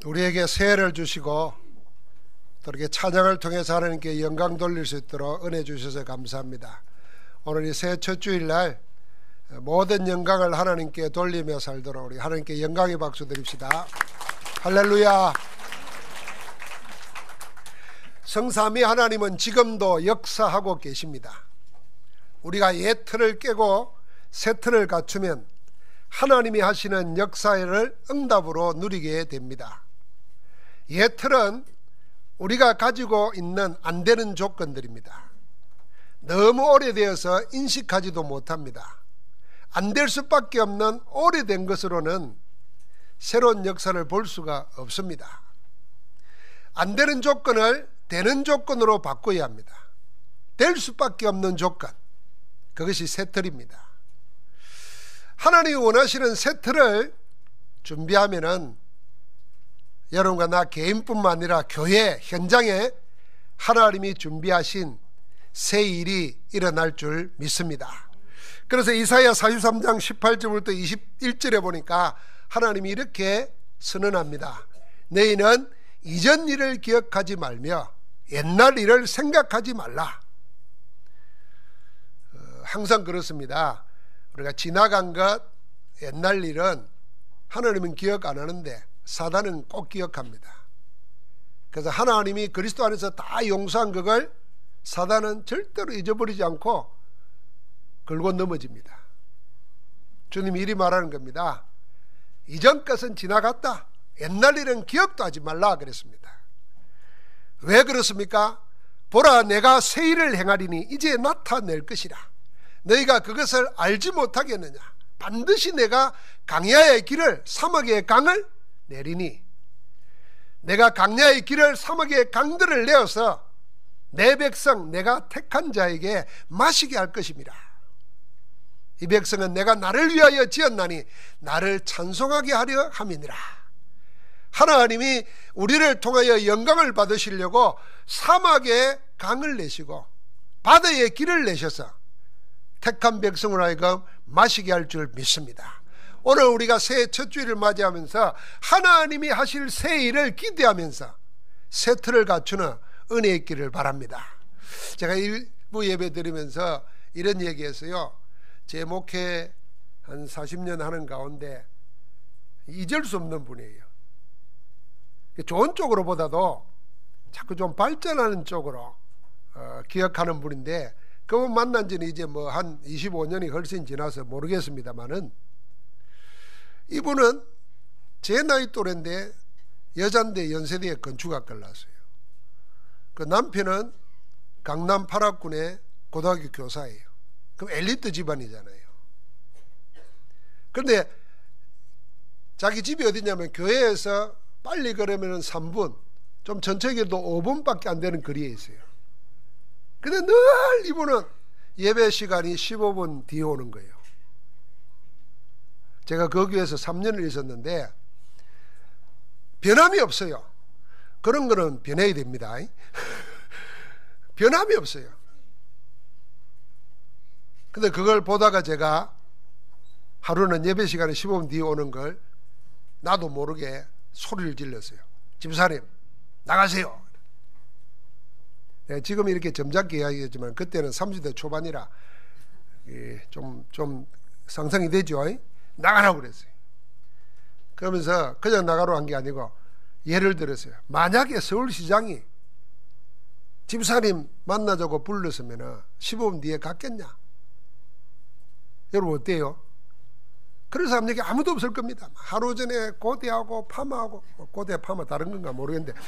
우리에게 새해를 주시고 또 이렇게 찬양을 통해서 하나님께 영광 돌릴 수 있도록 은혜 주셔서 감사합니다. 오늘 이 새해 첫 주일날 모든 영광을 하나님께 돌리며 살도록 우리 하나님께 영광의 박수 드립시다. 할렐루야. 성삼위 하나님은 지금도 역사하고 계십니다. 우리가 옛 틀을 깨고 새 틀을 갖추면 하나님이 하시는 역사를 응답으로 누리게 됩니다. 옛 틀은 우리가 가지고 있는 안 되는 조건들입니다. 너무 오래되어서 인식하지도 못합니다. 안 될 수밖에 없는 오래된 것으로는 새로운 역사를 볼 수가 없습니다. 안 되는 조건을 되는 조건으로 바꿔야 합니다. 될 수밖에 없는 조건, 그것이 새 틀입니다. 하나님이 원하시는 새 틀을 준비하면은 여러분과 나 개인뿐만 아니라 교회 현장에 하나님이 준비하신 새 일이 일어날 줄 믿습니다. 그래서 이사야 43장 18절부터 21절에 보니까 하나님이 이렇게 선언합니다. 너희는 이전 일을 기억하지 말며 옛날 일을 생각하지 말라. 항상 그렇습니다. 우리가 지나간 것, 옛날 일은 하나님은 기억 안 하는데 사단은 꼭 기억합니다. 그래서 하나님이 그리스도 안에서 다 용서한 그걸 사단은 절대로 잊어버리지 않고 걸고 넘어집니다. 주님이 이리 말하는 겁니다. 이전 것은 지나갔다. 옛날 일은 기억도 하지 말라 그랬습니다. 왜 그렇습니까? 보라, 내가 새 일을 행하리니 이제 나타낼 것이라. 너희가 그것을 알지 못하겠느냐? 반드시 내가 강야의 길을 사막의 강을 내리니, 내가 강야의 길을 사막의 강들을 내어서 내 백성 내가 택한 자에게 마시게 할 것입니다. 이 백성은 내가 나를 위하여 지었나니 나를 찬송하게 하려 함이니라. 하나님이 우리를 통하여 영광을 받으시려고 사막의 강을 내시고 바다의 길을 내셔서 택한 백성을 하여금 마시게 할 줄 믿습니다. 오늘 우리가 새해 첫 주일을 맞이하면서 하나님이 하실 새 일을 기대하면서 새 틀을 갖추는 은혜 있기를 바랍니다. 제가 일부 예배 드리면서 이런 얘기했어요. 제 목회 한 40년 하는 가운데 잊을 수 없는 분이에요. 좋은 쪽으로 보다도 자꾸 좀 발전하는 쪽으로 기억하는 분인데, 그분 만난 지는 이제 뭐 한 25년이 훨씬 지나서 모르겠습니다만은, 이분은 제 나이 또래인데 여잔데 연세대에 건축학과를 나왔어요. 그 남편은 강남 파락군의 고등학교 교사예요. 그럼 엘리트 집안이잖아요. 그런데 자기 집이 어디냐면 교회에서 빨리 걸으면 3분, 좀 천천히 해도 5분밖에 안 되는 거리에 있어요. 근데 늘 이분은 예배 시간이 15분 뒤에 오는 거예요. 제가 그 교회에서 3년을 있었는데 변함이 없어요. 그런 거는 변해야 됩니다. 변함이 없어요. 근데 그걸 보다가 제가 하루는 예배 시간에 15분 뒤에 오는 걸 나도 모르게 소리를 질렀어요. 집사님, 나가세요. 지금 이렇게 점잖게 이야기했지만 그때는 30대 초반이라 좀 상상이 되죠. 나가라고 그랬어요. 그러면서 그냥 나가라고 한 게 아니고 예를 들었어요. 만약에 서울시장이 집사님 만나자고 불렀으면 15분 뒤에 갔겠냐? 여러분 어때요? 그런 사람 얘기 아무도 없을 겁니다. 하루 전에 고대하고 파마하고, 고대 파마 다른 건가 모르겠는데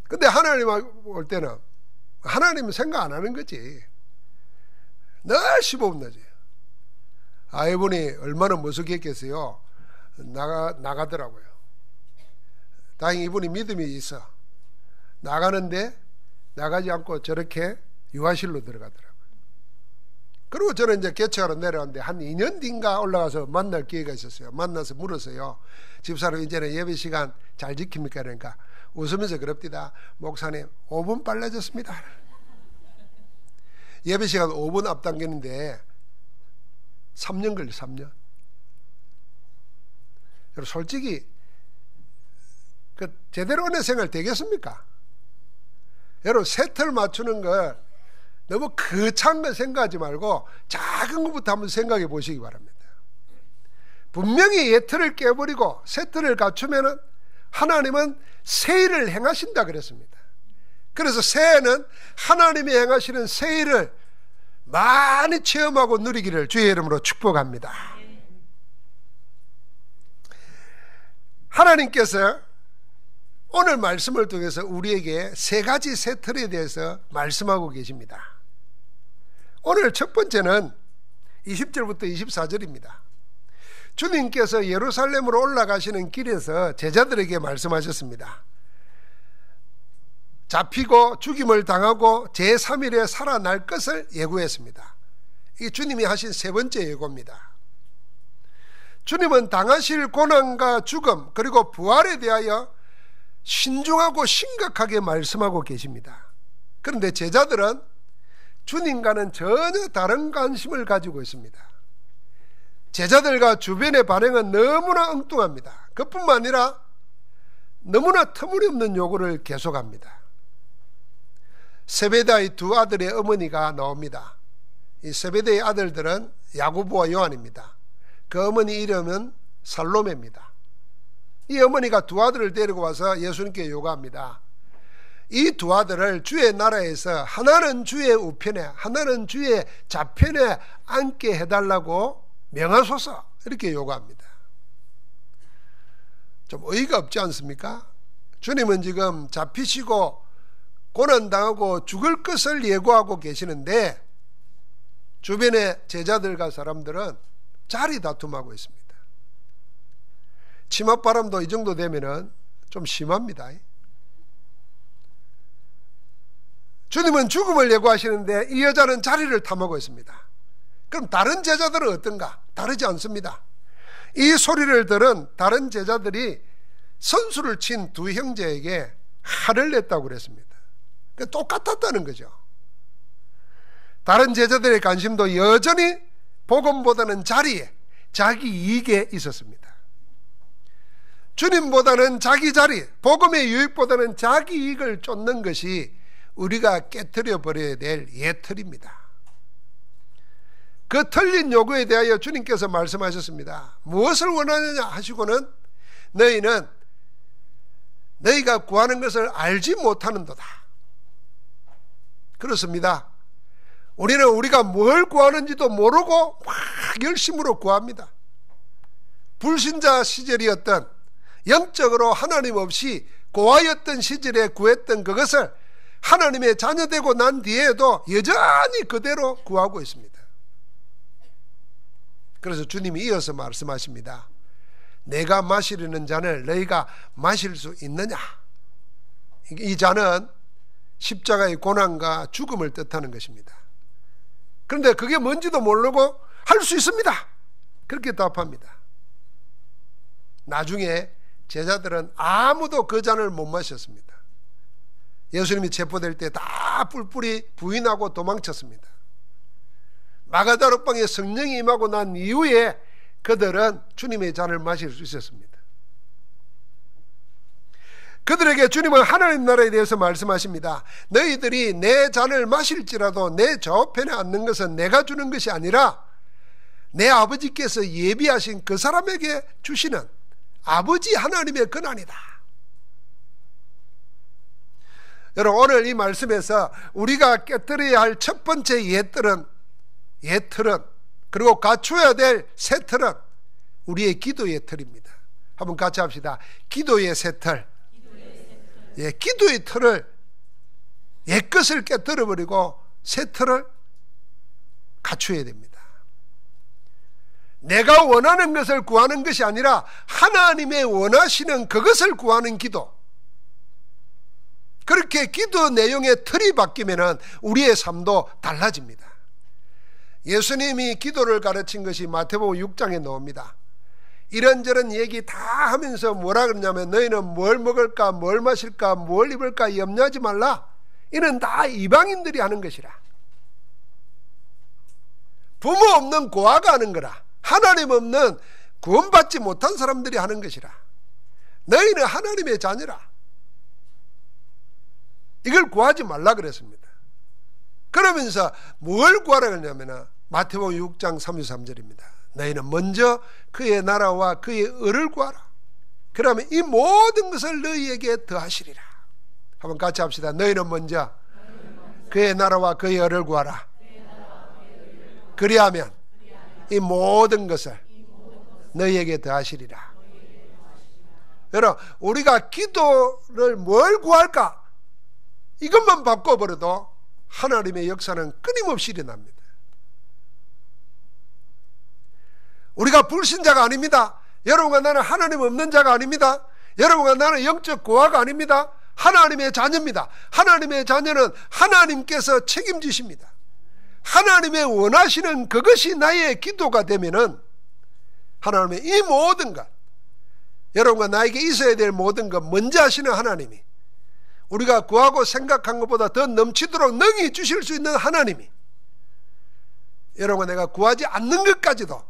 근데 하나님 올 때는 하나님은 생각 안 하는 거지. 늘 15분 늦어요. 이분이 얼마나 무섭겠어요. 나가더라고요. 다행히 이분이 믿음이 있어. 나가는데 나가지 않고 저렇게 유아실로 들어가더라고요. 그리고 저는 이제 개척하러 내려왔는데 한 2년 뒤인가 올라가서 만날 기회가 있었어요. 만나서 물었어요. 집사람 이제는 예배 시간 잘 지킵니까? 그러니까 웃으면서 그럽디다. 목사님 5분 빨라졌습니다. 예배 시간 5분 앞당기는데 3년 걸려. 3년. 여러분 솔직히 제대로 은혜 생활 되겠습니까? 여러분 세트를 맞추는 걸 너무 거창한 걸 생각하지 말고 작은 것부터 한번 생각해 보시기 바랍니다. 분명히 예틀을 깨버리고 세트를 갖추면은 하나님은 새 일을 행하신다 그랬습니다. 그래서 새해는 하나님이 행하시는 새 일을 많이 체험하고 누리기를 주의 이름으로 축복합니다. 하나님께서 오늘 말씀을 통해서 우리에게 세 가지 새 틀에 대해서 말씀하고 계십니다. 오늘 첫 번째는 20절부터 24절입니다. 주님께서 예루살렘으로 올라가시는 길에서 제자들에게 말씀하셨습니다. 잡히고 죽임을 당하고 제3일에 살아날 것을 예고했습니다. 이게 주님이 하신 세 번째 예고입니다. 주님은 당하실 고난과 죽음 그리고 부활에 대하여 신중하고 심각하게 말씀하고 계십니다. 그런데 제자들은 주님과는 전혀 다른 관심을 가지고 있습니다. 제자들과 주변의 반응은 너무나 엉뚱합니다. 그뿐만 아니라 너무나 터무니없는 요구를 계속합니다. 세베다의 두 아들의 어머니가 나옵니다. 이 세베대의 아들들은 야고보와 요한입니다. 그 어머니 이름은 살로메입니다. 이 어머니가 두 아들을 데리고 와서 예수님께 요구합니다. 이 두 아들을 주의 나라에서 하나는 주의 우편에 하나는 주의 좌편에 앉게 해달라고 명하소서, 이렇게 요구합니다. 좀 어이가 없지 않습니까? 주님은 지금 잡히시고 고난당하고 죽을 것을 예고하고 계시는데 주변의 제자들과 사람들은 자리 다툼하고 있습니다. 치맛바람도 이 정도 되면은 좀 심합니다. 주님은 죽음을 예고하시는데 이 여자는 자리를 탐하고 있습니다. 그럼 다른 제자들은 어떤가? 다르지 않습니다. 이 소리를 들은 다른 제자들이 선수를 친 두 형제에게 화를 냈다고 그랬습니다. 똑같았다는 거죠. 다른 제자들의 관심도 여전히 복음보다는 자리에, 자기 이익에 있었습니다. 주님보다는 자기 자리, 복음의 유익보다는 자기 이익을 쫓는 것이 우리가 깨트려 버려야 될 예틀입니다. 그 틀린 요구에 대하여 주님께서 말씀하셨습니다. 무엇을 원하느냐 하시고는 너희는 너희가 구하는 것을 알지 못하는도다. 그렇습니다. 우리는 우리가 뭘 구하는지도 모르고 막 열심으로 구합니다. 불신자 시절이었던, 영적으로 하나님 없이 고아였던 시절에 구했던 그것을 하나님의 자녀되고 난 뒤에도 여전히 그대로 구하고 있습니다. 그래서 주님이 이어서 말씀하십니다. 내가 마시려는 잔을 너희가 마실 수 있느냐? 이 잔은 십자가의 고난과 죽음을 뜻하는 것입니다. 그런데 그게 뭔지도 모르고 할 수 있습니다, 그렇게 답합니다. 나중에 제자들은 아무도 그 잔을 못 마셨습니다. 예수님이 체포될 때 다 뿔뿔이 부인하고 도망쳤습니다. 마가다락방에 성령이 임하고 난 이후에 그들은 주님의 잔을 마실 수 있었습니다. 그들에게 주님은 하나님 나라에 대해서 말씀하십니다. 너희들이 내 잔을 마실지라도 내 좌우편에 앉는 것은 내가 주는 것이 아니라 내 아버지께서 예비하신 그 사람에게 주시는 아버지 하나님의 권한이다. 여러분, 오늘 이 말씀에서 우리가 깨뜨려야 할 첫 번째 예틀은 그리고 갖춰야 될 새 틀은 우리의 기도의 틀입니다. 한번 같이 합시다. 기도의 새 틀. 예, 기도의 틀을, 옛것을 깨뜨려버리고 새 틀을 갖춰야 됩니다. 내가 원하는 것을 구하는 것이 아니라 하나님의 원하시는 그것을 구하는 기도. 그렇게 기도 내용의 틀이 바뀌면 우리의 삶도 달라집니다. 예수님이 기도를 가르친 것이 마태복음 6장에 나옵니다. 이런저런 얘기 다 하면서 뭐라 그러냐면 너희는 뭘 먹을까, 뭘 마실까, 뭘 입을까 염려하지 말라. 이는 다 이방인들이 하는 것이라. 부모 없는 고아가 하는 거라. 하나님 없는 구원받지 못한 사람들이 하는 것이라. 너희는 하나님의 자녀라. 이걸 구하지 말라 그랬습니다. 그러면서 뭘 구하라 그러냐면 마태복음 6장 33절입니다. 너희는 먼저 그의 나라와 그의 의를 구하라. 그러면 이 모든 것을 너희에게 더하시리라. 한번 같이 합시다. 너희는 먼저 그의 나라와 그의 의를 구하라. 그리하면 이 모든 것을 너희에게 더하시리라. 여러분, 우리가 기도를 뭘 구할까? 이것만 바꿔버려도 하나님의 역사는 끊임없이 일어납니다. 우리가 불신자가 아닙니다. 여러분과 나는 하나님 없는 자가 아닙니다. 여러분과 나는 영적 고아가 아닙니다. 하나님의 자녀입니다. 하나님의 자녀는 하나님께서 책임지십니다. 하나님의 원하시는 그것이 나의 기도가 되면은 하나님의 이 모든 것, 여러분과 나에게 있어야 될 모든 것 먼저 하시는 하나님이, 우리가 구하고 생각한 것보다 더 넘치도록 능히 주실 수 있는 하나님이 여러분과 내가 구하지 않는 것까지도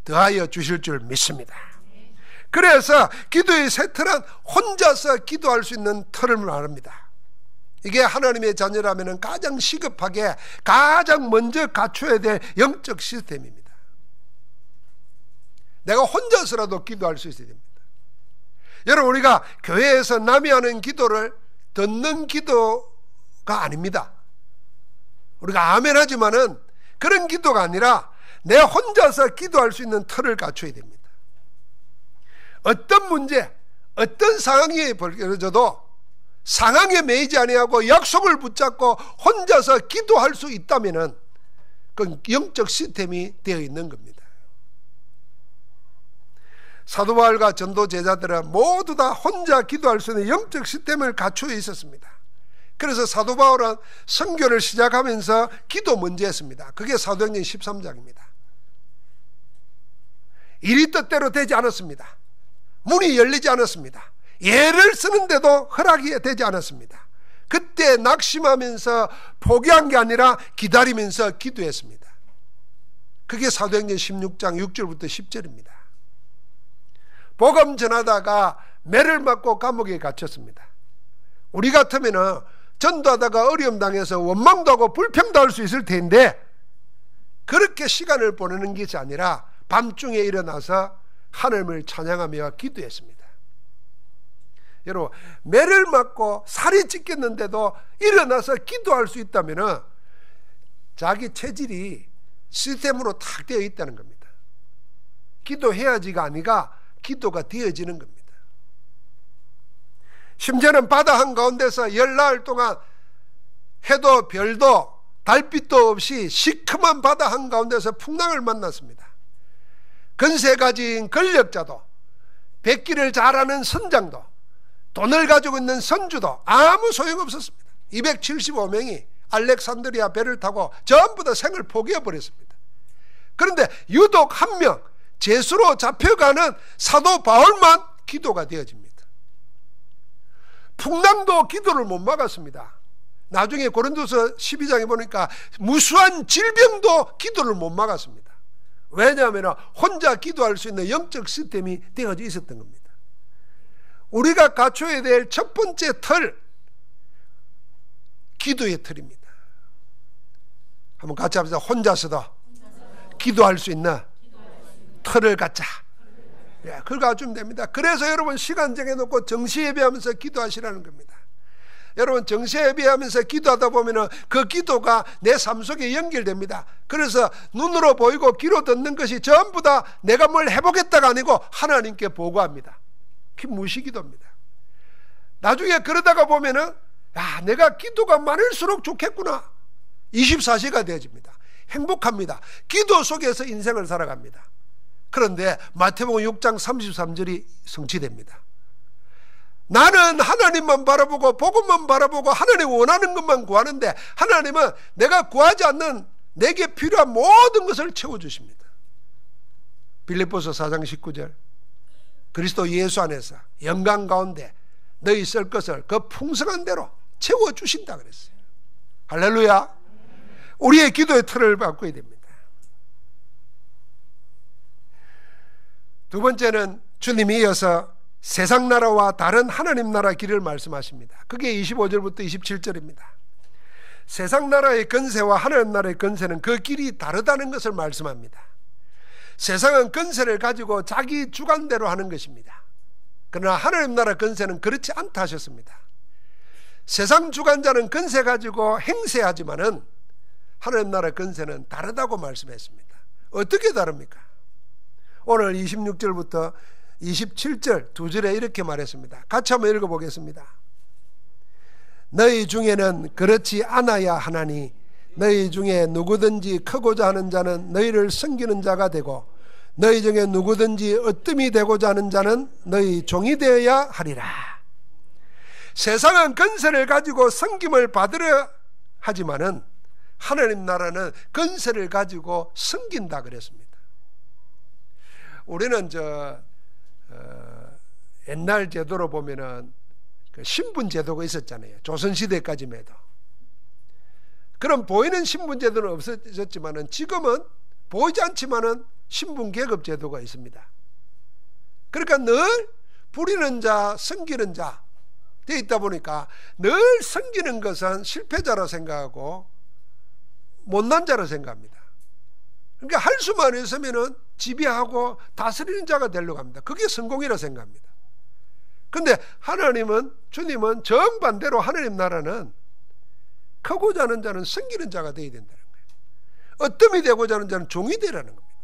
더하여 주실 줄 믿습니다. 그래서 기도의 새 틀은 혼자서 기도할 수 있는 틀을 말합니다. 이게 하나님의 자녀라면 가장 시급하게 가장 먼저 갖춰야 될 영적 시스템입니다. 내가 혼자서라도 기도할 수 있어야 됩니다. 여러분, 우리가 교회에서 남이 하는 기도를 듣는 기도가 아닙니다. 우리가 아멘 하지만은 그런 기도가 아니라 내 혼자서 기도할 수 있는 틀을 갖춰야 됩니다. 어떤 문제, 어떤 상황이 벌어져도 상황에 매이지 아니하고 약속을 붙잡고 혼자서 기도할 수 있다면은 그건 영적 시스템이 되어 있는 겁니다. 사도 바울과 전도 제자들은 모두 다 혼자 기도할 수 있는 영적 시스템을 갖추어 있었습니다. 그래서 사도 바울은 선교를 시작하면서 기도 먼저 했습니다. 그게 사도행전 13장입니다. 일이 뜻대로 되지 않았습니다. 문이 열리지 않았습니다. 예를 쓰는데도 허락이 되지 않았습니다. 그때 낙심하면서 포기한 게 아니라 기다리면서 기도했습니다. 그게 사도행전 16장 6절부터 10절입니다. 복음 전하다가 매를 맞고 감옥에 갇혔습니다. 우리 같으면 전도하다가 어려움 당해서 원망도 하고 불평도 할 수 있을 텐데 그렇게 시간을 보내는 것이 아니라 밤중에 일어나서 하나님을 찬양하며 기도했습니다. 여러분, 매를 맞고 살이 찢겼는데도 일어나서 기도할 수 있다면 자기 체질이 시스템으로 탁 되어 있다는 겁니다. 기도해야지가 아니라 기도가 되어지는 겁니다. 심지어는 바다 한가운데서 열나흘 동안 해도 별도 달빛도 없이 시커먼 바다 한가운데서 풍랑을 만났습니다. 건세 가진 권력자도, 백기를 잘하는 선장도, 돈을 가지고 있는 선주도 아무 소용없었습니다. 275명이 알렉산드리아 배를 타고 전부 다 생을 포기해버렸습니다. 그런데 유독 한 명, 죄수로 잡혀가는 사도 바울만 기도가 되어집니다. 풍랑도 기도를 못 막았습니다. 나중에 고린도서 12장에 보니까 무수한 질병도 기도를 못 막았습니다. 왜냐하면 혼자 기도할 수 있는 영적 시스템이 되어져 있었던 겁니다. 우리가 갖춰야 될 첫 번째 틀, 기도의 틀입니다. 한번 같이 합시다. 혼자서도 기도할 수 있는 틀을 갖자. 그걸 갖추면 됩니다. 그래서 여러분 시간 정해놓고 정시 예배하면서 기도하시라는 겁니다. 여러분 정시 예배하면서 기도하다 보면 그 기도가 내 삶 속에 연결됩니다. 그래서 눈으로 보이고 귀로 듣는 것이 전부 다 내가 뭘 해보겠다가 아니고 하나님께 보고합니다. 그게 무시기도입니다. 나중에 그러다가 보면은 내가 기도가 많을수록 좋겠구나. 24시가 되어집니다. 행복합니다. 기도 속에서 인생을 살아갑니다. 그런데 마태복음 6장 33절이 성취됩니다. 나는 하나님만 바라보고 복음만 바라보고 하나님 원하는 것만 구하는데 하나님은 내가 구하지 않는 내게 필요한 모든 것을 채워주십니다. 빌립보서 4장 19절 그리스도 예수 안에서 영광 가운데 너희 쓸 것을 그 풍성한 대로 채워주신다 그랬어요. 할렐루야. 우리의 기도의 틀을 바꿔야 됩니다. 두 번째는 주님이 이어서 세상 나라와 다른 하나님 나라 길을 말씀하십니다. 그게 25절부터 27절입니다. 세상 나라의 권세와 하나님 나라의 권세는 그 길이 다르다는 것을 말씀합니다. 세상은 권세를 가지고 자기 주관대로 하는 것입니다. 그러나 하나님 나라 권세는 그렇지 않다 하셨습니다. 세상 주관자는 권세 가지고 행세하지만은 하나님 나라 권세는 다르다고 말씀했습니다. 어떻게 다릅니까? 오늘 26절부터 27절 두 절에 이렇게 말했습니다. 같이 한번 읽어보겠습니다. 너희 중에는 그렇지 않아야 하나니 너희 중에 누구든지 크고자 하는 자는 너희를 섬기는 자가 되고 너희 중에 누구든지 으뜸이 되고자 하는 자는 너희 종이 되어야 하리라. 세상은 권세를 가지고 섬김을 받으려 하지만은 하나님 나라는 권세를 가지고 섬긴다 그랬습니다. 우리는 옛날 제도로 보면은 그 신분 제도가 있었잖아요. 조선시대까지만 해도. 그럼 보이는 신분 제도는 없어졌지만은 지금은 보이지 않지만은 신분 계급 제도가 있습니다. 그러니까 늘 부리는 자, 섬기는 자 되어 있다 보니까 늘 섬기는 것은 실패자로 생각하고 못난 자로 생각합니다. 그러니까 할 수만 있으면은 지배하고 다스리는 자가 되려고 합니다. 그게 성공이라고 생각합니다. 그런데 하나님은, 주님은 정반대로 하나님 나라는 크고자 하는 자는 섬기는 자가 되어야 된다는 거예요. 어뜸이 되고자 하는 자는 종이 되라는 겁니다.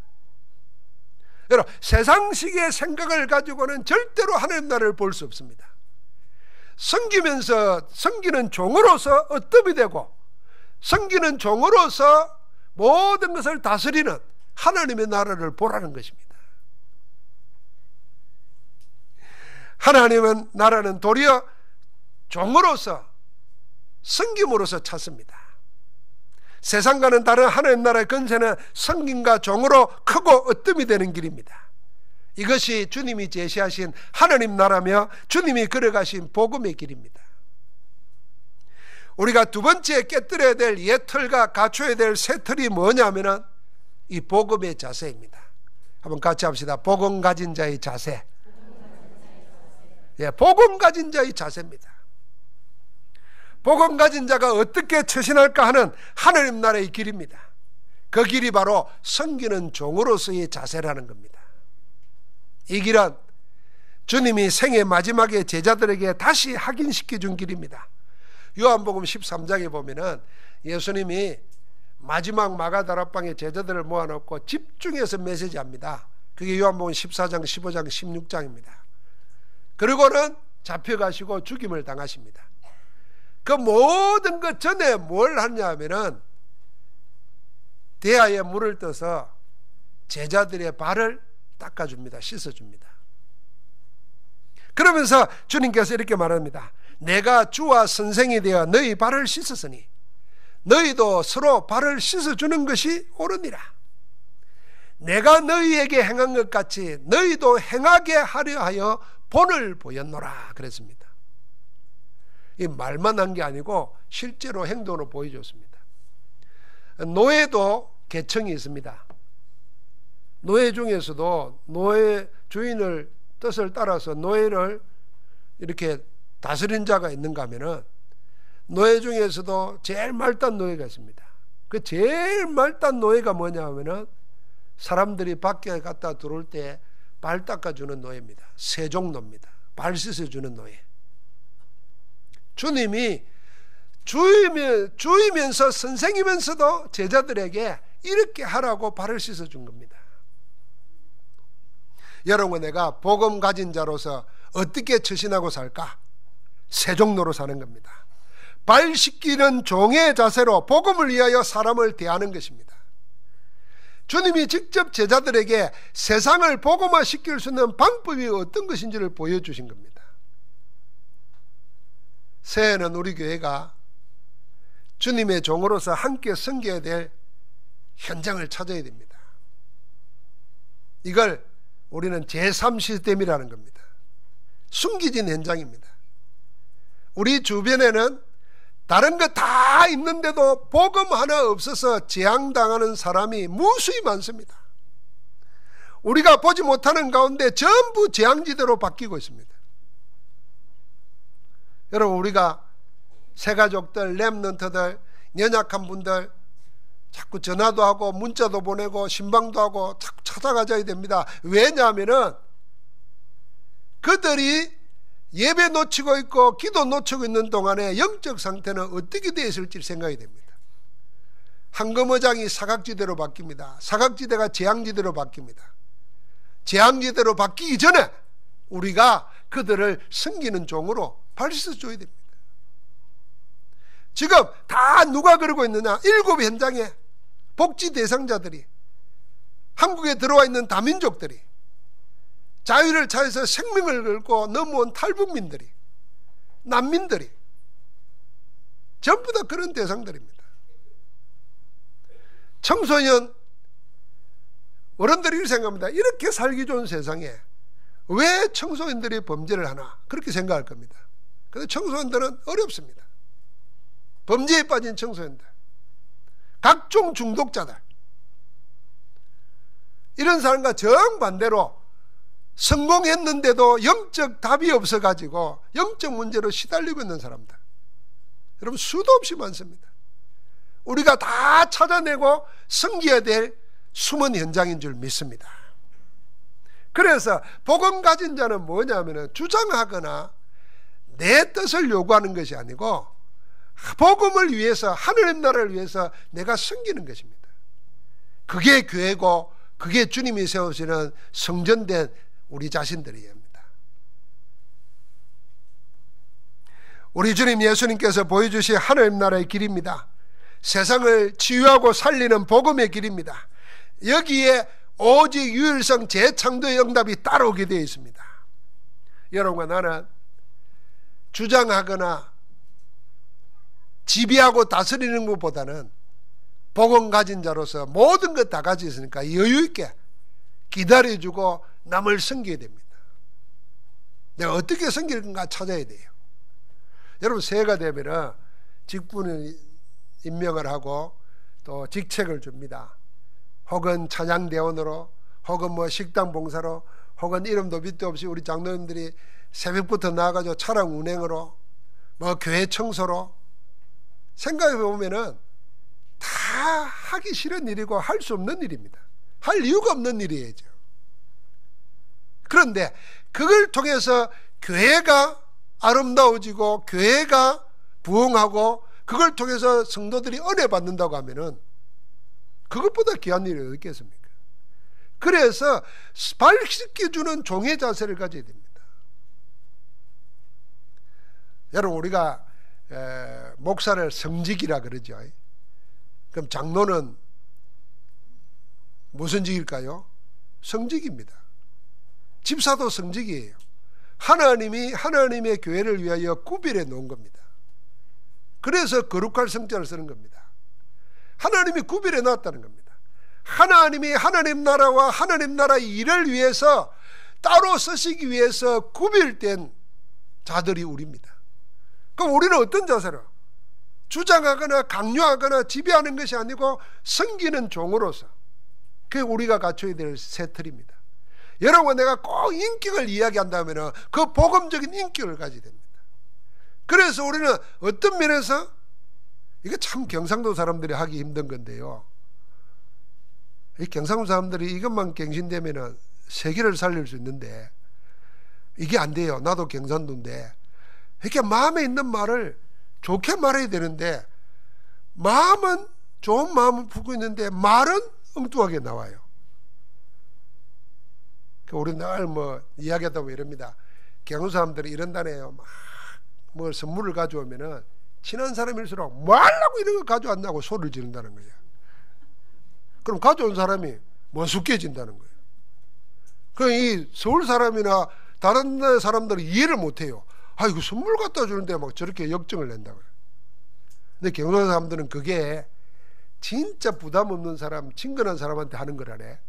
여러분, 세상식의 생각을 가지고는 절대로 하나님 나라를 볼 수 없습니다. 섬기면서 섬기는 종으로서 어뜸이 되고 섬기는 종으로서 모든 것을 다스리는 하나님의 나라를 보라는 것입니다. 하나님은 나라는 도리어 종으로서 섬김으로서 찾습니다. 세상과는 다른 하나님 나라의 권세는 섬김과 종으로 크고 으뜸이 되는 길입니다. 이것이 주님이 제시하신 하나님 나라며 주님이 걸어가신 복음의 길입니다. 우리가 두 번째 깨뜨려야 될 옛 틀과 갖춰야 될 새 틀이 뭐냐면은 이 복음의 자세입니다. 한번 같이 합시다. 복음 가진 자의 자세. 예, 복음 가진 자의 자세입니다. 복음 가진 자가 어떻게 처신할까 하는 하나님 나라의 길입니다. 그 길이 바로 섬기는 종으로서의 자세라는 겁니다. 이 길은 주님이 생애 마지막에 제자들에게 다시 확인시켜 준 길입니다. 요한복음 13장에 보면은 예수님이 마지막 마가다락방에 제자들을 모아놓고 집중해서 메시지합니다. 그게 요한복음 14장, 15장, 16장입니다. 그리고는 잡혀가시고 죽임을 당하십니다. 그 모든 것 전에 뭘 하냐 하면은 대야에 물을 떠서 제자들의 발을 닦아줍니다. 씻어줍니다. 그러면서 주님께서 이렇게 말합니다. 내가 주와 선생이 되어 너희 발을 씻었으니 너희도 서로 발을 씻어주는 것이 옳으니라. 내가 너희에게 행한 것 같이 너희도 행하게 하려 하여 본을 보였노라 그랬습니다. 이 말만 한 게 아니고 실제로 행동으로 보여줬습니다. 노예도 계층이 있습니다. 노예 중에서도 노예 주인을 뜻을 따라서 노예를 이렇게 다스린 자가 있는가 하면은 노예 중에서도 제일 말단 노예가 있습니다. 그 제일 말단 노예가 뭐냐 하면은 사람들이 밖에 갔다 들어올 때 발 닦아주는 노예입니다. 세종노입니다. 발 씻어주는 노예. 주님이 주이면서 선생이면서도 제자들에게 이렇게 하라고 발을 씻어준 겁니다. 여러분, 내가 복음 가진 자로서 어떻게 처신하고 살까? 세종노로 사는 겁니다. 발 씻기는 종의 자세로 복음을 위하여 사람을 대하는 것입니다. 주님이 직접 제자들에게 세상을 복음화 시킬 수 있는 방법이 어떤 것인지를 보여주신 겁니다. 새해에는 우리 교회가 주님의 종으로서 함께 섬겨야 될 현장을 찾아야 됩니다. 이걸 우리는 제3시스템이라는 겁니다. 숨겨진 현장입니다. 우리 주변에는 다른 거 다 있는데도 복음 하나 없어서 재앙당하는 사람이 무수히 많습니다. 우리가 보지 못하는 가운데 전부 재앙지대로 바뀌고 있습니다. 여러분, 우리가 새가족들, 렘넌트들, 연약한 분들 자꾸 전화도 하고 문자도 보내고 신방도 하고 자꾸 찾아가줘야 됩니다. 왜냐하면은 그들이 예배 놓치고 있고 기도 놓치고 있는 동안에 영적 상태는 어떻게 되어 있을지 생각이 됩니다. 황금어장이 사각지대로 바뀝니다. 사각지대가 재앙지대로 바뀝니다. 재앙지대로 바뀌기 전에 우리가 그들을 섬기는 종으로 발휘해줘야 됩니다. 지금 다 누가 그러고 있느냐? 7 현장에 복지 대상자들이, 한국에 들어와 있는 다민족들이, 자유를 찾아서 생명을 걸고 넘어온 탈북민들이, 난민들이 전부 다 그런 대상들입니다. 청소년, 어른들이 이렇게 생각합니다. 이렇게 살기 좋은 세상에 왜 청소년들이 범죄를 하나? 그렇게 생각할 겁니다. 그런데 청소년들은 어렵습니다. 범죄에 빠진 청소년들, 각종 중독자들, 이런 사람과 정반대로 성공했는데도 영적 답이 없어가지고 영적 문제로 시달리고 있는 사람들, 여러분 수도 없이 많습니다. 우리가 다 찾아내고 섬겨야 될 숨은 현장인 줄 믿습니다. 그래서 복음 가진 자는 뭐냐면 주장하거나 내 뜻을 요구하는 것이 아니고 복음을 위해서, 하늘의 나라를 위해서 내가 섬기는 것입니다. 그게 교회고 그게 주님이 세우시는 성전된 우리 자신들이어야 합니다. 우리 주님 예수님께서 보여주신 하늘의 나라의 길입니다. 세상을 치유하고 살리는 복음의 길입니다. 여기에 오직 유일성 재창조의 응답이 따라오게 되어 있습니다. 여러분과 나는 주장하거나 지배하고 다스리는 것보다는 복음 가진 자로서 모든 것 다 가지고 있으니까 여유 있게 기다려주고 남을 섬겨야 됩니다. 내가 어떻게 섬길 건가 찾아야 돼요. 여러분, 새해가 되면 직분을 임명을 하고 또 직책을 줍니다. 혹은 찬양대원으로, 혹은 뭐 식당 봉사로, 혹은 이름도 밑도 없이 우리 장로님들이 새벽부터 나와가지고 차량 운행으로, 뭐 교회 청소로, 생각해 보면은 다 하기 싫은 일이고 할 수 없는 일입니다. 할 이유가 없는 일이에요. 그런데 그걸 통해서 교회가 아름다워지고 교회가 부흥하고 그걸 통해서 성도들이 은혜 받는다고 하면은 그것보다 귀한 일이 어디 있겠습니까? 그래서 발시켜주는 종의 자세를 가져야 됩니다. 여러분, 우리가 목사를 성직이라 그러죠. 그럼 장로는 무슨 직일까요? 성직입니다. 집사도 성직이에요. 하나님이 하나님의 교회를 위하여 구별해 놓은 겁니다. 그래서 거룩할 성자를 쓰는 겁니다. 하나님이 구별해 놨다는 겁니다. 하나님이 하나님 나라와 하나님 나라의 일을 위해서 따로 쓰시기 위해서 구별된 자들이 우리입니다. 그럼 우리는 어떤 자세로? 주장하거나 강요하거나 지배하는 것이 아니고 섬기는 종으로서, 그게 우리가 갖춰야 될 새 틀입니다. 여러분, 내가 꼭 인격을 이야기한다면 그 복음적인 인격을 가져야 됩니다. 그래서 우리는 어떤 면에서, 이게 참 경상도 사람들이 하기 힘든 건데요, 이 경상도 사람들이 이것만 갱신되면 세계를 살릴 수 있는데 이게 안 돼요. 나도 경상도인데 이렇게 마음에 있는 말을 좋게 말해야 되는데 마음은 좋은 마음을 품고 있는데 말은 엉뚱하게 나와요. 우리 늘 뭐 이야기하다 보면 이럽니다. 경상도 사람들이 이런다네요. 막 뭐 선물을 가져오면은 친한 사람일수록 뭐 하려고 이런 거 가져왔냐고 소리를 지른다는 거예요. 그럼 가져온 사람이 머쓱해진다는 거예요. 그 이 서울 사람이나 다른 나라 사람들은 이해를 못해요. 아, 이거 선물 갖다 주는데 막 저렇게 역정을 낸다고요. 근데 경상도 사람들은 그게 진짜 부담 없는 사람, 친근한 사람한테 하는 거라네.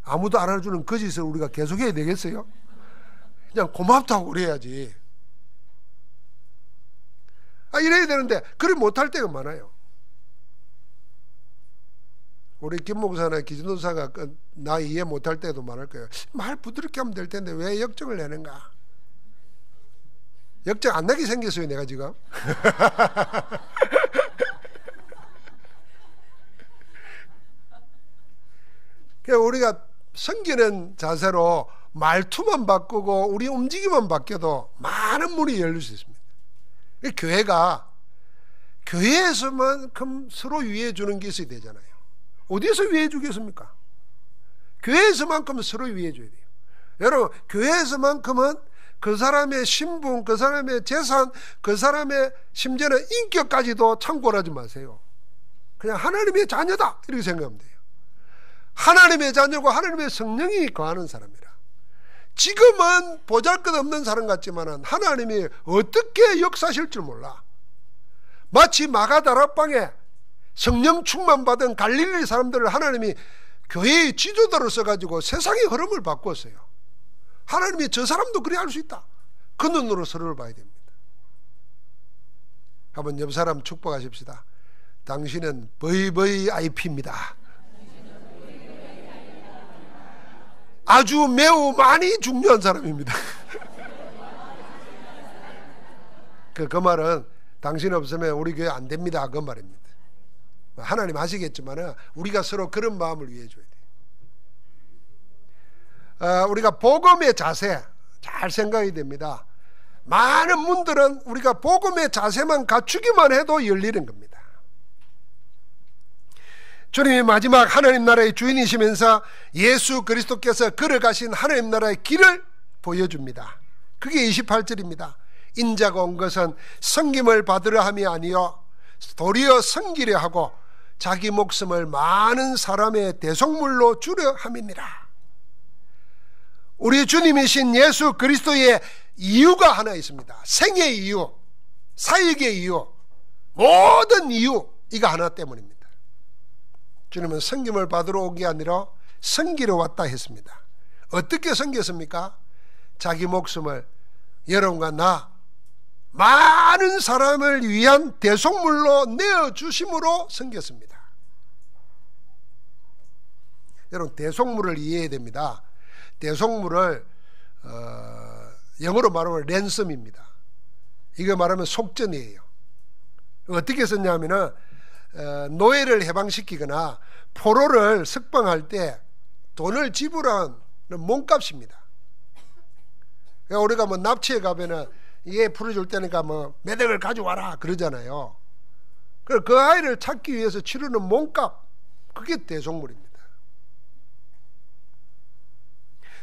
아무도 안 알아주는 그 짓을 우리가 계속해야 되겠어요? 그냥 고맙다고 그래야지. 이래야 되는데 그걸 못할 때가 많아요. 우리 김 목사나 기준도사가 나 이해 못할 때도 많을 거예요. 말 부드럽게 하면 될 텐데 왜 역정을 내는가? 역정 안 나게 생겼어요 내가 지금. 그러니까 우리가 섬기는 자세로 말투만 바꾸고 우리 움직임만 바뀌어도 많은 문이 열릴 수 있습니다. 교회가 교회에서만큼 서로 위해 주는 게 있어야 되잖아요. 어디에서 위해 주겠습니까? 교회에서만큼은 서로 위해 줘야 돼요. 여러분, 교회에서만큼은 그 사람의 신분, 그 사람의 재산, 그 사람의 심지어는 인격까지도 참고를 하지 마세요. 그냥 하나님의 자녀다 이렇게 생각하면 돼요. 하나님의 자녀고 하나님의 성령이 거하는 사람이라. 지금은 보잘것없는 사람 같지만 하나님이 어떻게 역사하실 줄 몰라. 마치 마가다락방에 성령 충만 받은 갈릴리 사람들을 하나님이 교회의 지도자로 써가지고 세상의 흐름을 바꿨어요. 하나님이 저 사람도 그래 할 수 있다. 그 눈으로 서로를 봐야 됩니다. 한번 옆 사람 축복하십시다. 당신은 VVIP입니다. 아주 매우 많이 중요한 사람입니다. 그 말은 당신 없으면 우리 교회 안 됩니다. 그 말입니다. 하나님 아시겠지만 우리가 서로 그런 마음을 위해 줘야 돼요. 우리가 복음의 자세 잘 생각이 됩니다. 많은 문들은 우리가 복음의 자세만 갖추기만 해도 열리는 겁니다. 주님이 마지막 하나님 나라의 주인이시면서 예수 그리스도께서 걸어가신 하나님 나라의 길을 보여줍니다. 그게 28절입니다. 인자가 온 것은 섬김을 받으려 함이 아니요 도리어 섬기려 하고 자기 목숨을 많은 사람의 대속물로 주려 함이니라. 우리 주님이신 예수 그리스도의 이유가 하나 있습니다. 생의 이유, 사역의 이유, 모든 이유, 이거 하나 때문입니다. 주님은 섬김을 받으러 온 게 아니라 섬기러 왔다 했습니다. 어떻게 섬겼습니까? 자기 목숨을 여러분과 나 많은 사람을 위한 대속물로 내어주심으로 섬겼습니다. 여러분, 대속물을 이해해야 됩니다. 대속물을 영어로 말하면 랜섬입니다. 이거 말하면 속전이에요. 어떻게 썼냐면은 노예를 해방시키거나 포로를 석방할 때 돈을 지불하는 몸값입니다. 그러니까 우리가 뭐 납치해 가면은 얘 풀어줄 테니까 뭐 매덕을 가져와라 그러잖아요. 그 아이를 찾기 위해서 치르는 몸값, 그게 대속물입니다.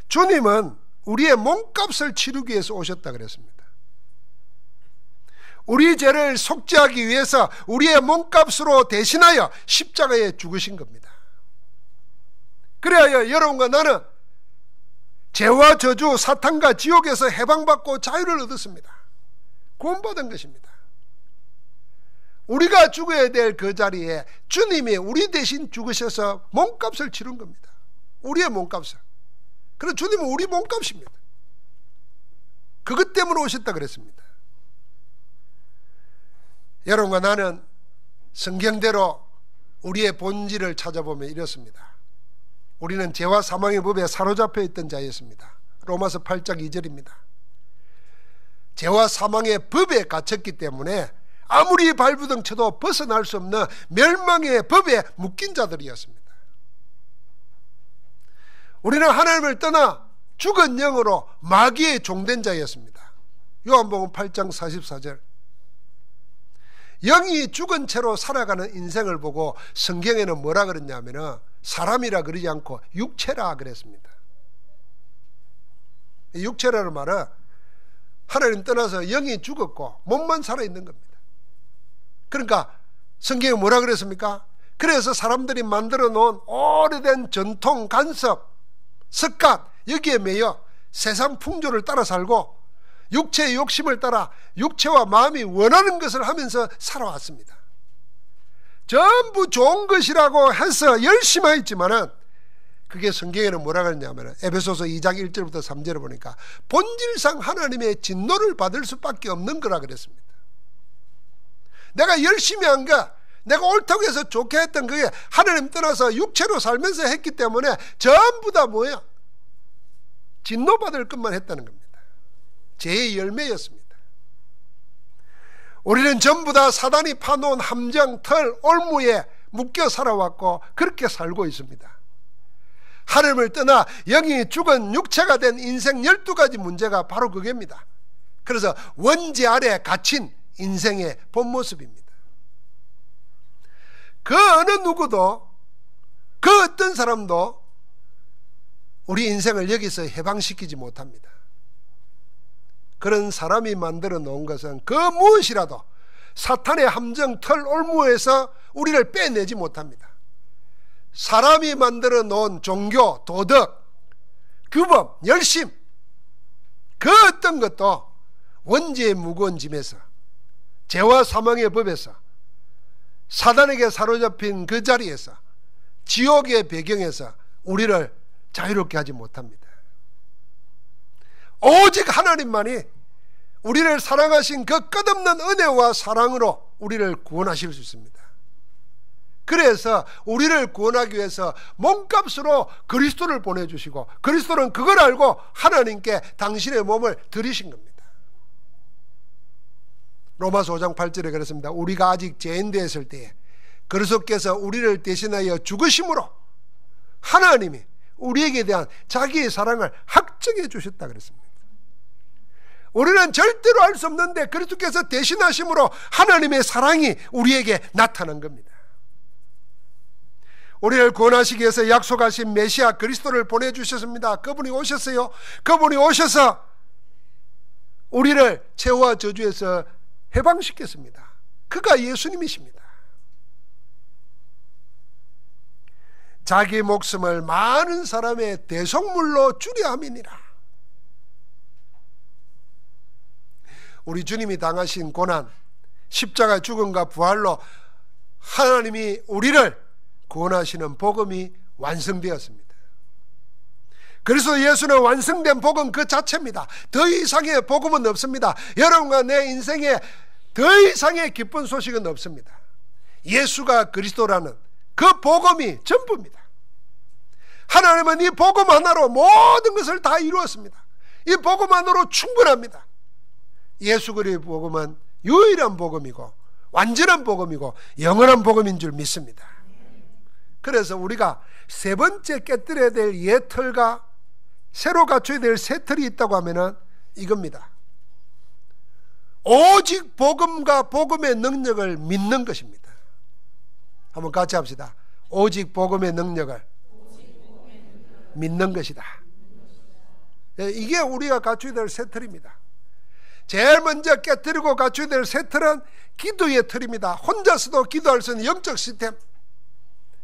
주님은 우리의 몸값을 치르기 위해서 오셨다 그랬습니다. 우리 죄를 속죄하기 위해서 우리의 몸값으로 대신하여 십자가에 죽으신 겁니다. 그래야 여러분과 나는 죄와 저주, 사탄과 지옥에서 해방받고 자유를 얻었습니다. 구원받은 것입니다. 우리가 죽어야 될 그 자리에 주님이 우리 대신 죽으셔서 몸값을 치른 겁니다. 우리의 몸값을. 그래서 주님은 우리 몸값입니다. 그것 때문에 오셨다 그랬습니다. 여러분과 나는 성경대로 우리의 본질을 찾아보면 이렇습니다. 우리는 죄와 사망의 법에 사로잡혀 있던 자였습니다. 로마서 8장 2절입니다. 죄와 사망의 법에 갇혔기 때문에 아무리 발부둥 쳐도 벗어날 수 없는 멸망의 법에 묶인 자들이었습니다. 우리는 하나님을 떠나 죽은 영으로 마귀의 종된 자였습니다. 요한복음 8장 44절. 영이 죽은 채로 살아가는 인생을 보고 성경에는 뭐라 그랬냐면 사람이라 그러지 않고 육체라 그랬습니다. 육체라는 말은 하나님 떠나서 영이 죽었고 몸만 살아있는 겁니다. 그러니까 성경에 뭐라 그랬습니까? 그래서 사람들이 만들어 놓은 오래된 전통, 간섭, 습관, 여기에 매여 세상 풍조를 따라 살고 육체의 욕심을 따라 육체와 마음이 원하는 것을 하면서 살아왔습니다. 전부 좋은 것이라고 해서 열심히 했지만은 그게 성경에는 뭐라 그랬냐면 에베소서 2장 1절부터 3절을 보니까 본질상 하나님의 진노를 받을 수밖에 없는 거라 그랬습니다. 내가 열심히 한 거, 내가 옳다고 해서 좋게 했던 그게 하나님 떠나서 육체로 살면서 했기 때문에 전부 다 뭐야? 진노받을 것만 했다는 겁니다. 죄의 열매였습니다. 우리는 전부 다 사단이 파놓은 함정, 털, 올무에 묶여 살아왔고 그렇게 살고 있습니다. 하나님을 떠나 영이 죽은 육체가 된 인생 12가지 문제가 바로 그겁니다. 그래서 원죄 아래 갇힌 인생의 본 모습입니다. 그 어느 누구도, 그 어떤 사람도 우리 인생을 여기서 해방시키지 못합니다. 그런 사람이 만들어 놓은 것은 그 무엇이라도 사탄의 함정, 털, 올무에서 우리를 빼내지 못합니다. 사람이 만들어 놓은 종교, 도덕, 규범, 열심, 그 어떤 것도 원죄의 무거운 짐에서, 죄와 사망의 법에서, 사단에게 사로잡힌 그 자리에서, 지옥의 배경에서 우리를 자유롭게 하지 못합니다. 오직 하나님만이 우리를 사랑하신 그 끝없는 은혜와 사랑으로 우리를 구원하실 수 있습니다. 그래서 우리를 구원하기 위해서 몸값으로 그리스도를 보내주시고, 그리스도는 그걸 알고 하나님께 당신의 몸을 드리신 겁니다. 로마서 5장 8절에 그랬습니다. 우리가 아직 죄인 되었을 때에 그리스도께서 우리를 대신하여 죽으심으로 하나님이 우리에게 대한 자기의 사랑을 확증해 주셨다 그랬습니다. 우리는 절대로 알 수 없는데 그리스도께서 대신하심으로 하나님의 사랑이 우리에게 나타난 겁니다. 우리를 구원하시기 위해서 약속하신 메시아 그리스도를 보내주셨습니다. 그분이 오셨어요. 그분이 오셔서 우리를 죄와 저주에서 해방시켰습니다. 그가 예수님이십니다. 자기 목숨을 많은 사람의 대속물로 주려 함이니라. 우리 주님이 당하신 고난, 십자가 죽음과 부활로 하나님이 우리를 구원하시는 복음이 완성되었습니다. 그래서 예수는 완성된 복음 그 자체입니다. 더 이상의 복음은 없습니다. 여러분과 내 인생에 더 이상의 기쁜 소식은 없습니다. 예수가 그리스도라는 그 복음이 전부입니다. 하나님은 이 복음 하나로 모든 것을 다 이루었습니다. 이 복음 하나로 충분합니다. 예수 그리스도의 복음은 유일한 복음이고 완전한 복음이고 영원한 복음인 줄 믿습니다. 그래서 우리가 세 번째 깨뜨려야 될 옛틀과 새로 갖춰야 될 새 틀이 있다고 하면은 이겁니다. 오직 복음과 복음의 능력을 믿는 것입니다. 한번 같이 합시다. 오직 복음의 능력을 믿는 것이다. 이게 우리가 갖춰야 될 새 틀입니다. 제일 먼저 깨뜨리고 갖춰야 될 새 틀은 기도의 틀입니다. 혼자서도 기도할 수 있는 영적 시스템.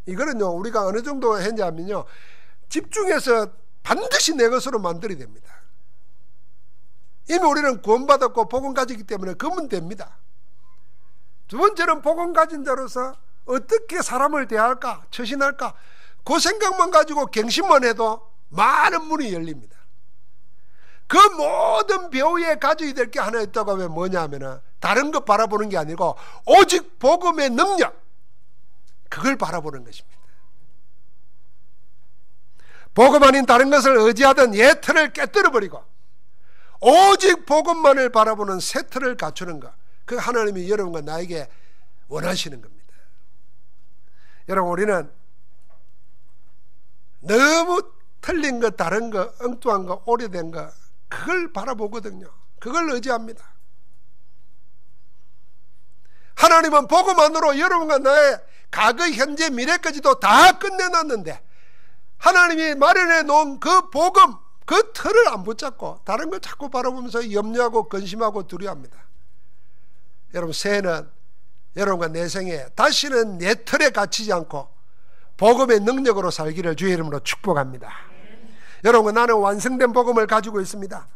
이거는요, 우리가 어느 정도 했냐면요, 집중해서 반드시 내 것으로 만들어야 됩니다. 이미 우리는 구원받았고 복음 가지기 때문에 그러면 됩니다. 두 번째는 복음 가진 자로서 어떻게 사람을 대할까, 처신할까, 그 생각만 가지고 갱신만 해도 많은 문이 열립니다. 그 모든 배후에 가져야 될 게 하나 있다고 하면 뭐냐 하면 다른 것 바라보는 게 아니고 오직 복음의 능력, 그걸 바라보는 것입니다. 복음 아닌 다른 것을 의지하던 옛 틀을 깨뜨려버리고 오직 복음만을 바라보는 새 틀을 갖추는 것, 그 하나님이 여러분과 나에게 원하시는 겁니다. 여러분, 우리는 너무 틀린 것, 다른 것, 엉뚱한 것, 오래된 것, 그걸 바라보거든요. 그걸 의지합니다. 하나님은 복음만으로 여러분과 나의 과거, 현재, 미래까지도 다 끝내놨는데 하나님이 마련해 놓은 그 복음, 그 틀을 안 붙잡고 다른 걸 자꾸 바라보면서 염려하고 근심하고 두려워합니다. 여러분, 새해는 여러분과 내 생에 다시는 내 틀에 갇히지 않고 복음의 능력으로 살기를 주의 이름으로 축복합니다. 여러분, 나는 완성된 복음을 가지고 있습니다.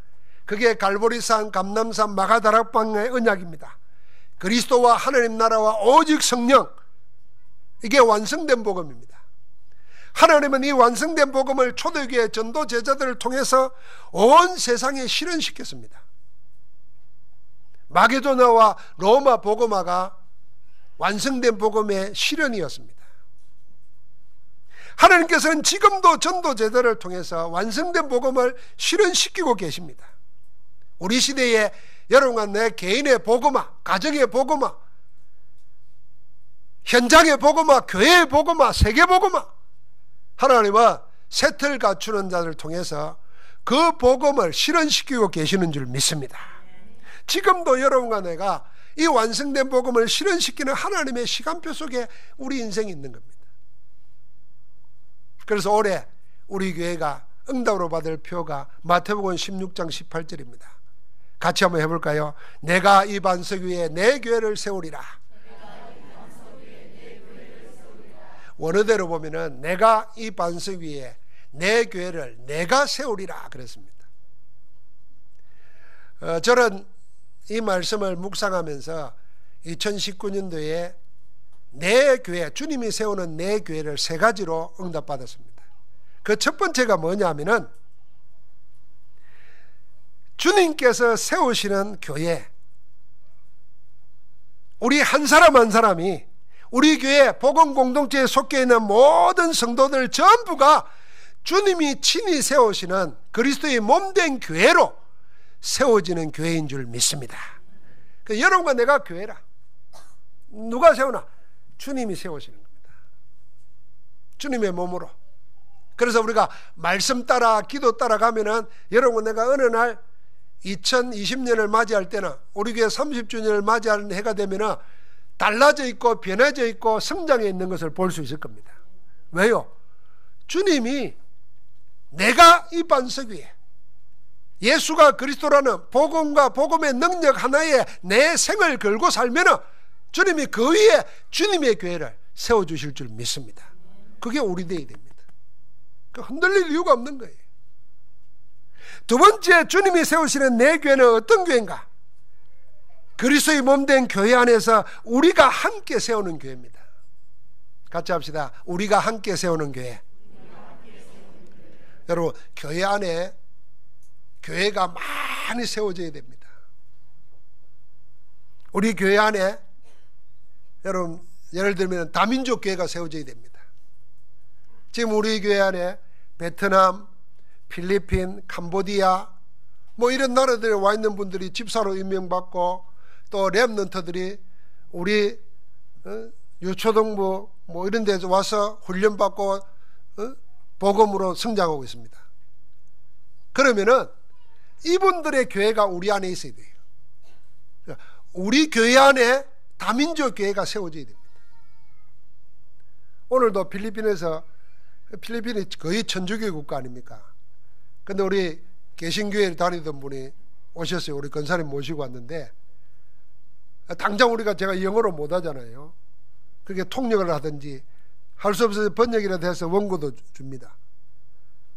그게 갈보리산, 감람산, 마가다락방의 언약입니다. 그리스도와 하나님 나라와 오직 성령, 이게 완성된 복음입니다. 하나님은 이 완성된 복음을 초대교회 전도 제자들을 통해서 온 세상에 실현시켰습니다. 마게도나와 로마 복음화가 완성된 복음의 실현이었습니다. 하나님께서는 지금도 전도 제도를 통해서 완성된 복음을 실현시키고 계십니다. 우리 시대에 여러분과 내 개인의 복음화, 가정의 복음화, 현장의 복음화, 교회의 복음화, 세계 복음화, 하나님은 세틀 갖추는 자를 통해서 그 복음을 실현시키고 계시는 줄 믿습니다. 지금도 여러분과 내가 이 완성된 복음을 실현시키는 하나님의 시간표 속에 우리 인생이 있는 겁니다. 그래서 올해 우리 교회가 응답으로 받을 표가 마태복음 16장 18절입니다. 같이 한번 해볼까요? 내가 이 반석 위에 내 교회를 세우리라. 원어대로 보면은 내가 이 반석 위에 내 교회를 내가 세우리라 그랬습니다. 저는 이 말씀을 묵상하면서 2019년도에 내 교회, 주님이 세우는 내 교회를 세 가지로 응답받았습니다. 그 첫 번째가 뭐냐면은 주님께서 세우시는 교회, 우리 한 사람 한 사람이 우리 교회 복음 공동체에 속해 있는 모든 성도들 전부가 주님이 친히 세우시는 그리스도의 몸된 교회로 세워지는 교회인 줄 믿습니다. 여러분과 내가 교회라. 누가 세우나? 주님이 세우시는 겁니다. 주님의 몸으로. 그래서 우리가 말씀 따라 기도 따라 가면은 여러분과 내가 어느 날 2020년을 맞이할 때는 우리 교회 30주년을 맞이하는 해가 되면은 달라져 있고 변해져 있고 성장해 있는 것을 볼 수 있을 겁니다. 왜요? 주님이 내가 이 반석 위에 예수가 그리스도라는 복음과 복음의 능력 하나에 내 생을 걸고 살면은 주님이 그 위에 주님의 교회를 세워주실 줄 믿습니다. 그게 우리 되어야 됩니다. 흔들릴 이유가 없는 거예요. 두 번째, 주님이 세우시는 내 교회는 어떤 교회인가? 그리스도의 몸된 교회 안에서 우리가 함께 세우는 교회입니다. 같이 합시다. 우리가 함께 세우는 교회. 여러분, 교회 안에 교회가 많이 세워져야 됩니다. 우리 교회 안에 여러분, 예를 들면 다민족 교회가 세워져야 됩니다. 지금 우리 교회 안에 베트남, 필리핀, 캄보디아 뭐 이런 나라들에 와 있는 분들이 집사로 임명받고 또 렘넌트들이 우리 유초등부 뭐 이런 데서 와서 훈련받고 복음으로 성장하고 있습니다. 그러면은 이분들의 교회가 우리 안에 있어야 돼요. 우리 교회 안에 다민족 교회가 세워져야 됩니다. 오늘도 필리핀이 거의 천주교 국가 아닙니까? 근데 우리 개신교회를 다니던 분이 오셨어요. 우리 권사님 모시고 왔는데 당장 제가 영어로 못 하잖아요. 그렇게 통역을 하든지 할 수 없어서 번역이라도 해서 원고도 줍니다.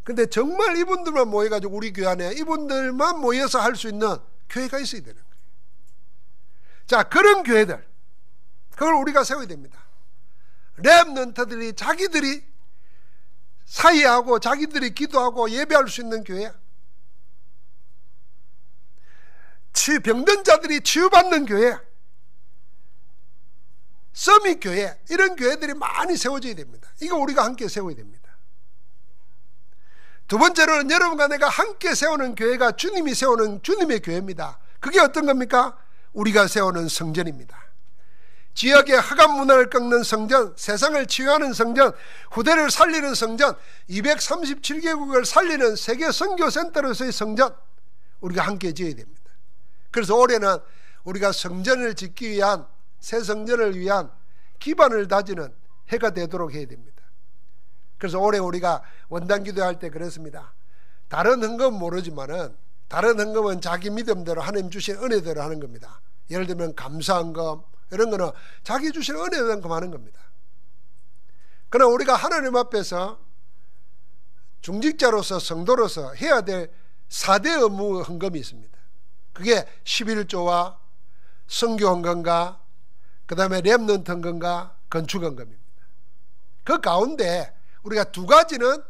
근데 정말 이분들만 모여가지고 우리 교회 안에 이분들만 모여서 할 수 있는 교회가 있어야 되는 거예요. 자, 그런 교회들, 그걸 우리가 세워야 됩니다. 렘넌트들이 자기들이 사이하고 자기들이 기도하고 예배할 수 있는 교회야. 병든 자들이 치유받는 교회야. 서밋 교회, 이런 교회들이 많이 세워져야 됩니다. 이거 우리가 함께 세워야 됩니다. 두 번째로는 여러분과 내가 함께 세우는 교회가 주님이 세우는 주님의 교회입니다. 그게 어떤 겁니까? 우리가 세우는 성전입니다. 지역의 하간 문화를 꺾는 성전, 세상을 치유하는 성전, 후대를 살리는 성전, 237개국을 살리는 세계 선교센터로서의 성전, 우리가 함께 지어야 됩니다. 그래서 올해는 우리가 성전을 짓기 위한, 새 성전을 위한 기반을 다지는 해가 되도록 해야 됩니다. 그래서 올해 우리가 원단 기도할 때 그랬습니다. 다른 헌금은 모르지만은 다른 헌금은 자기 믿음대로 하나님 주신 은혜대로 하는 겁니다. 예를 들면 감사헌금 이런 거는 자기 주신 은혜만큼 하는 겁니다. 그러나 우리가 하나님 앞에서 중직자로서 성도로서 해야 될 4대 업무 헌금이 있습니다. 그게 11조와 선교 헌금과 그 다음에 렘넌트 헌금과 건축 헌금입니다. 그 가운데 우리가 두 가지는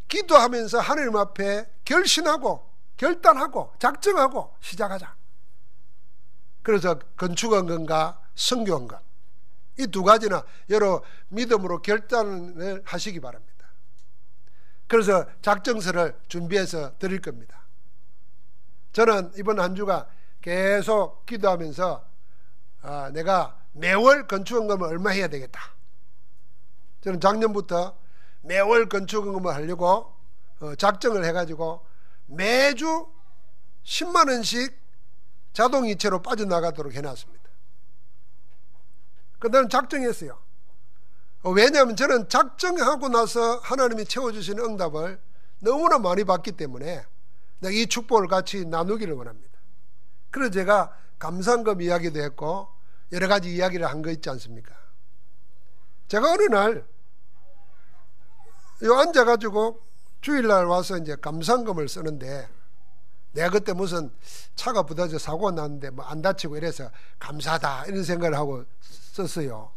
기도하면서 하나님 앞에 결신하고 결단하고 작정하고 시작하자. 그래서 건축 헌금과 선교 헌금, 이 두 가지는 여러 믿음으로 결단을 하시기 바랍니다. 그래서 작정서를 준비해서 드릴 겁니다. 저는 이번 한 주가 계속 기도하면서 내가 매월 건축원금을 얼마 해야 되겠다. 저는 작년부터 매월 건축원금을 하려고 작정을 해가지고 매주 10만 원씩 자동이체로 빠져나가도록 해놨습니다. 나는 작정했어요. 왜냐하면 저는 작정하고 나서 하나님이 채워주시는 응답을 너무나 많이 받기 때문에 내가 이 축복을 같이 나누기를 원합니다. 그래서 제가 감사헌금 이야기도 했고 여러 가지 이야기를 한 거 있지 않습니까? 제가 어느 날 앉아가지고 주일날 와서 이제 감사헌금을 쓰는데 내가 그때 무슨 차가 부딪혀 사고가 났는데 뭐 안 다치고 이래서 감사하다 이런 생각을 하고 썼어요.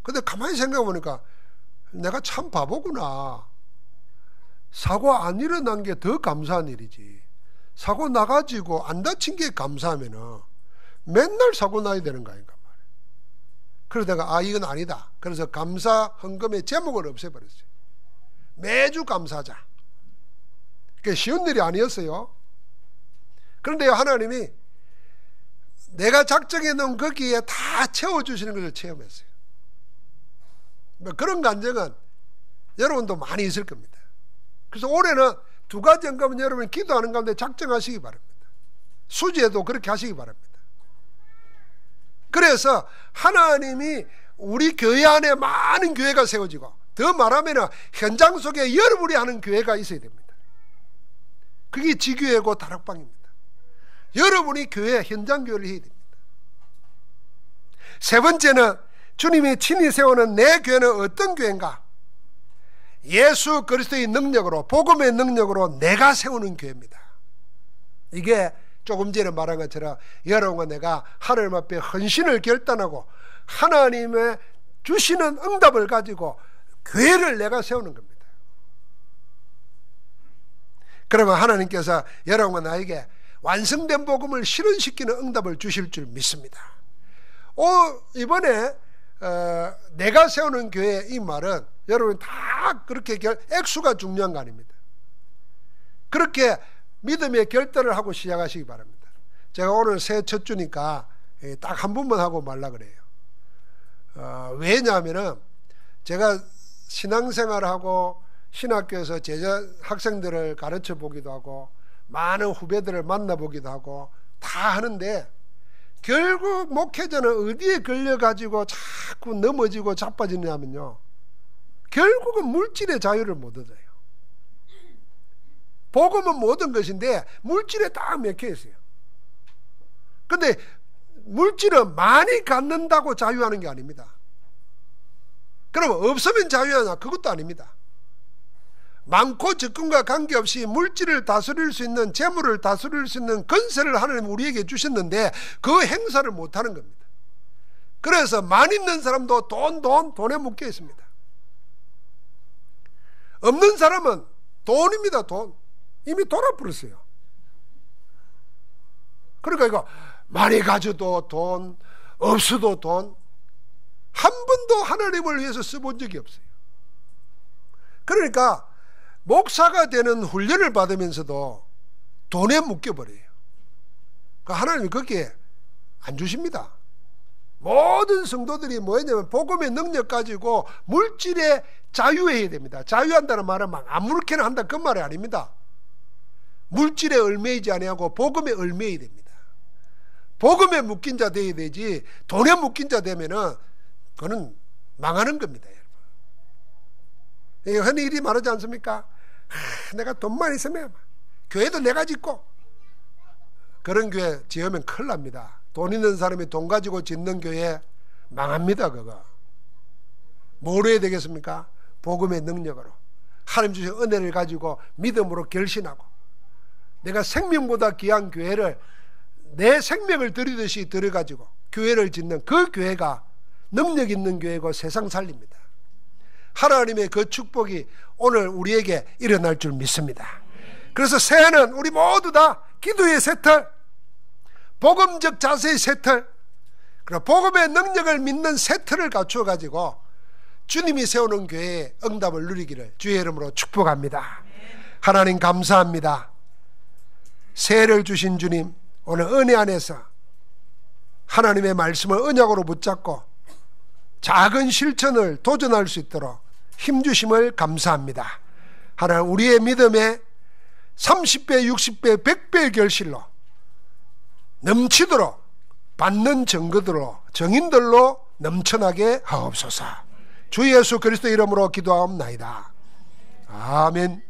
근데 가만히 생각해 보니까 내가 참 바보구나. 사고 안 일어난 게 더 감사한 일이지. 사고 나가지고 안 다친 게 감사하면은 맨날 사고 나야 되는 거 아닌가 말이야. 그래서 내가 이건 아니다. 그래서 감사헌금의 제목을 없애버렸어요. 매주 감사하자. 그게 쉬운 일이 아니었어요. 그런데 하나님이 내가 작정해 놓은 거기에 다 채워주시는 것을 체험했어요. 그런 감정은 여러분도 많이 있을 겁니다. 그래서 올해는 두 가지 헌금은 여러분 기도하는 가운데 작정하시기 바랍니다. 수지에도 그렇게 하시기 바랍니다. 그래서 하나님이 우리 교회 안에 많은 교회가 세워지고 더 말하면 현장 속에 여러분이 하는 교회가 있어야 됩니다. 그게 지교회고 다락방입니다. 여러분이 교회, 현장 교회를 해야 됩니다. 세 번째는 주님이 친히 세우는 내 교회는 어떤 교회인가? 예수 그리스도의 능력으로, 복음의 능력으로 내가 세우는 교회입니다. 이게 조금 전에 말한 것처럼 여러분과 내가 하나님 앞에 헌신을 결단하고 하나님의 주시는 응답을 가지고 교회를 내가 세우는 겁니다. 그러면 하나님께서 여러분과 나에게 완성된 복음을 실현시키는 응답을 주실 줄 믿습니다. 이번에 내가 세우는 교회 이 말은 여러분 다 그렇게 액수가 중요한 거 아닙니다. 그렇게 믿음의 결단을 하고 시작하시기 바랍니다. 제가 오늘 새해 첫 주니까 딱 한 번만 하고 말라 그래요. 왜냐하면은 제가 신앙생활하고 신학교에서 제자 학생들을 가르쳐 보기도 하고 많은 후배들을 만나보기도 하고 다 하는데 결국 목회자는 어디에 걸려가지고 자꾸 넘어지고 자빠지냐면요, 결국은 물질의 자유를 못 얻어요. 복음은 모든 것인데 물질에 딱 맥혀 있어요. 근데 물질은 많이 갖는다고 자유하는 게 아닙니다. 그럼 없으면 자유하냐? 그것도 아닙니다. 많고 적군과 관계없이 물질을 다스릴 수 있는, 재물을 다스릴 수 있는 건세를 하나님 우리에게 주셨는데 그 행사를 못하는 겁니다. 그래서 많이 있는 사람도 돈에 묶여 있습니다. 없는 사람은 돈입니다. 돈. 이미 돌아버렸어요. 그러니까 이거 많이 가져도 돈, 없어도 돈, 한 번도 하나님을 위해서 써본 적이 없어요. 그러니까 목사가 되는 훈련을 받으면서도 돈에 묶여버려요. 그러니까 하나님이 거기에 안 주십니다. 모든 성도들이 뭐냐면 복음의 능력 가지고 물질에 자유해야 됩니다. 자유한다는 말은 막 아무렇게나 한다 그 말이 아닙니다. 물질에 얽매이지 아니하고 복음에 얽매여야 됩니다. 복음에 묶인 자 되어야 되지 돈에 묶인 자 되면은 그거는 망하는 겁니다. 여러분, 흔히 일이 말하지 않습니까? 내가 돈만 있으면 교회도 내가 짓고, 그런 교회 지으면 큰일 납니다. 돈 있는 사람이 돈 가지고 짓는 교회 망합니다. 그거 뭘 해야 되겠습니까? 복음의 능력으로 하나님 주신 은혜를 가지고 믿음으로 결신하고, 내가 생명보다 귀한 교회를 내 생명을 드리듯이 들여가지고 교회를 짓는 그 교회가 능력 있는 교회고 세상 살립니다. 하나님의 그 축복이 오늘 우리에게 일어날 줄 믿습니다. 그래서 새해는 우리 모두 다 기도의 새틀, 복음적 자세의 새틀, 그러나 복음의 능력을 믿는 세트를 갖추어 가지고 주님이 세우는 교회의 응답을 누리기를 주의 이름으로 축복합니다. 하나님 감사합니다. 새해를 주신 주님, 오늘 은혜 안에서 하나님의 말씀을 언약으로 붙잡고 작은 실천을 도전할 수 있도록 힘주심을 감사합니다. 하나님, 우리의 믿음에 30배, 60배, 100배의 결실로 넘치도록 받는 증거들로 정인들로 넘쳐나게 하옵소서. 주 예수 그리스도 이름으로 기도하옵나이다. 아멘.